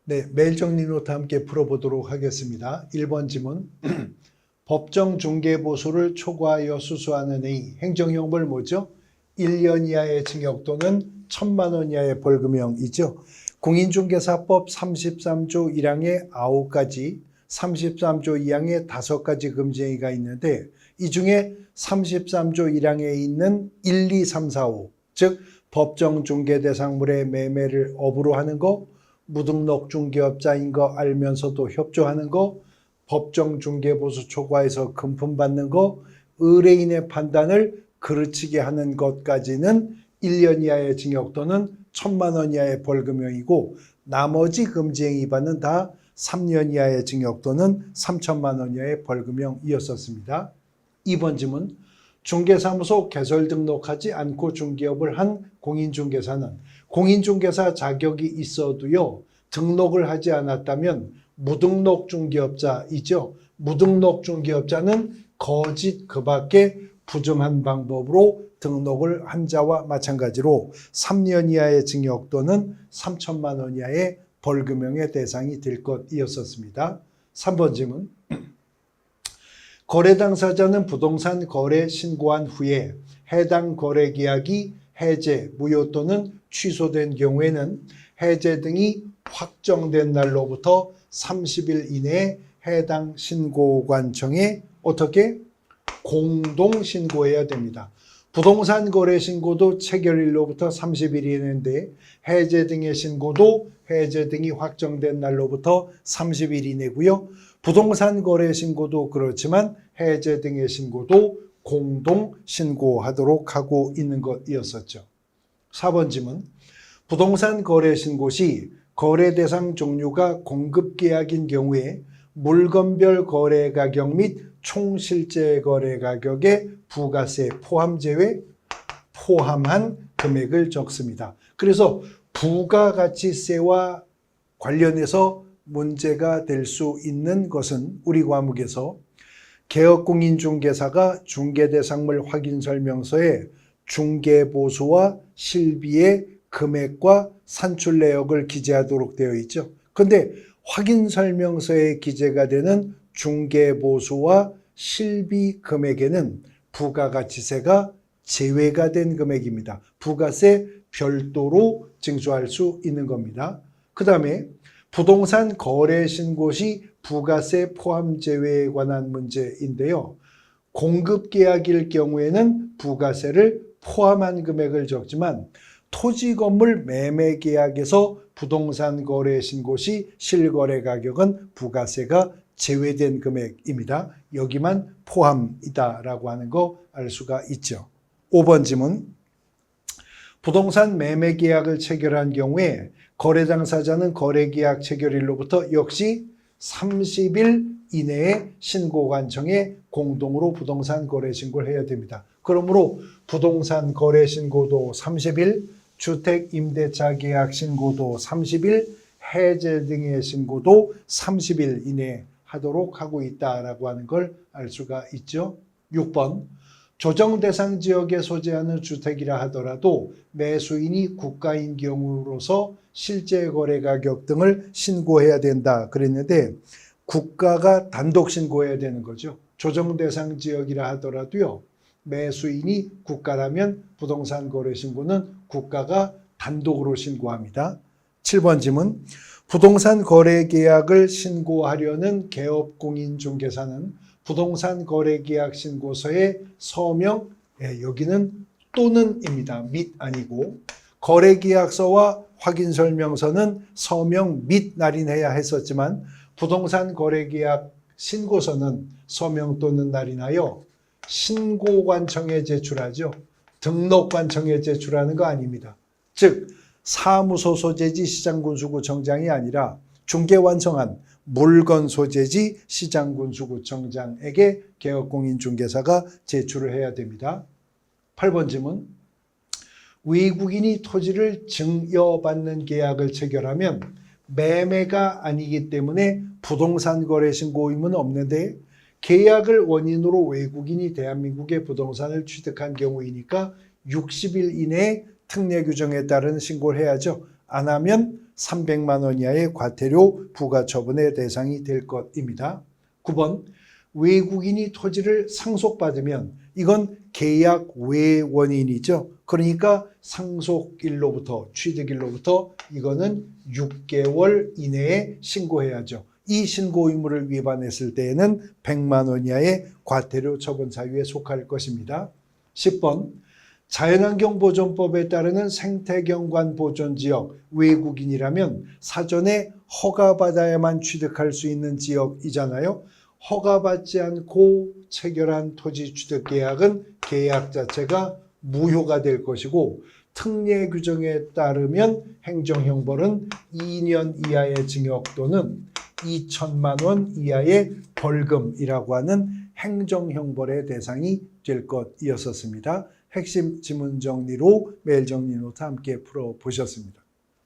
네, 메일 정리 노트 함께 풀어보도록 하겠습니다. 1번 지문. 법정 중개 보수를 초과하여 수수하는 의 행정형벌 뭐죠? 1년 이하의 징역 또는 1,000만 원 이하의 벌금형이죠. 공인중개사법 33조 1항에 9가지, 33조 2항에 5가지 금지행위가 있는데 이 중에 33조 1항에 있는 1, 2, 3, 4, 5, 즉 법정 중개 대상물의 매매를 업으로 하는 거, 무등록 중개업자인 거 알면서도 협조하는 거, 법정 중개보수 초과해서 금품 받는 거, 의뢰인의 판단을 그르치게 하는 것까지는 1년 이하의 징역 또는 1,000만 원 이하의 벌금형이고, 나머지 금지행위 위반은 다 3년 이하의 징역 또는 3,000만 원 이하의 벌금형이었었습니다. 2번 질문. 중개사무소 개설 등록하지 않고 중개업을 한 공인중개사는 공인중개사 자격이 있어도요, 등록을 하지 않았다면 무등록 중개업자이죠. 무등록 중개업자는 거짓 그 밖에 부정한 방법으로 등록을 한 자와 마찬가지로 3년 이하의 징역 또는 3,000만 원 이하의 벌금형의 대상이 될 것이었습니다. 3번 질문. 거래 당사자는 부동산 거래 신고한 후에 해당 거래 계약이 해제, 무효 또는 취소된 경우에는 해제 등이 확정된 날로부터 30일 이내에 해당 신고관청에 어떻게? 공동 신고해야 됩니다. 부동산 거래 신고도 체결일로부터 30일 이내인데 해제 등의 신고도 해제 등이 확정된 날로부터 30일 이내고요. 부동산 거래 신고도 그렇지만 해제 등의 신고도 공동 신고하도록 하고 있는 것이었었죠. 4번 질문. 부동산 거래 신고 시 거래 대상 종류가 공급 계약인 경우에 물건별 거래 가격 및 총 실제 거래 가격에 부가세 포함 제외 포함한 금액을 적습니다. 그래서 부가가치세와 관련해서 문제가 될 수 있는 것은 우리 과목에서 개업공인중개사가 중개대상물 확인설명서에 중개보수와 실비의 금액과 산출 내역을 기재하도록 되어 있죠. 그런데 확인설명서에 기재가 되는 중개보수와 실비 금액에는 부가가치세가 제외가 된 금액입니다. 부가세 별도로 징수할 수 있는 겁니다. 그 다음에 부동산 거래 신고 시 부가세 포함 제외에 관한 문제인데요. 공급 계약일 경우에는 부가세를 포함한 금액을 적지만 토지 건물 매매 계약에서 부동산 거래 신고 시 실거래 가격은 부가세가 제외된 금액입니다. 여기만 포함이다라고 하는 거 알 수가 있죠. 5번 질문. 부동산 매매 계약을 체결한 경우에 거래 당사자는 거래 계약 체결일로부터 역시 30일 이내에 신고관청에 공동으로 부동산 거래 신고를 해야 됩니다. 그러므로 부동산 거래 신고도 30일, 주택 임대차 계약 신고도 30일, 해제 등의 신고도 30일 이내에 하도록 하고 있다라고 하는 걸 알 수가 있죠. 6번. 조정 대상 지역에 소재하는 주택이라 하더라도 매수인이 국가인 경우로서 실제 거래 가격 등을 신고해야 된다 그랬는데 국가가 단독 신고해야 되는 거죠. 조정 대상 지역이라 하더라도요. 매수인이 국가라면 부동산 거래 신고는 국가가 단독으로 신고합니다. 7번 질문. 부동산 거래 계약을 신고하려는 개업공인중개사는 부동산 거래 계약 신고서에 서명, 여기는 또는입니다. 및 아니고 거래 계약서와 확인 설명서는 서명 및 날인해야 했었지만 부동산 거래 계약 신고서는 서명 또는 날인하여 신고관청에 제출하죠. 등록관청에 제출하는 거 아닙니다. 즉 사무소 소재지 시장군수구청장이 아니라 중개 완성한 물건 소재지 시장군수구청장에게 개업공인중개사가 제출을 해야 됩니다. 8번 질문. 외국인이 토지를 증여받는 계약을 체결하면 매매가 아니기 때문에 부동산 거래 신고 의무는 없는데 계약을 원인으로 외국인이 대한민국의 부동산을 취득한 경우이니까 60일 이내에 특례 규정에 따른 신고를 해야죠. 안 하면 300만 원 이하의 과태료 부과 처분의 대상이 될 것입니다. 9번 외국인이 토지를 상속받으면 이건 계약 외 원인이죠. 그러니까 상속일로부터 취득일로부터 이거는 6개월 이내에 신고해야죠. 이 신고 의무를 위반했을 때에는 100만 원 이하의 과태료 처분 사유에 속할 것입니다. 10번 자연환경보존법에 따르는 생태경관 보존지역 외국인이라면 사전에 허가받아야만 취득할 수 있는 지역이잖아요. 허가받지 않고 체결한 토지 취득 계약은 계약 자체가 무효가 될 것이고 특례 규정에 따르면 행정형벌은 2년 이하의 징역 또는 2천만 원 이하의 벌금이라고 하는 행정형벌의 대상이 될 것이었습니다. 핵심 지문 정리로 매일 정리 노트 함께 풀어보셨습니다.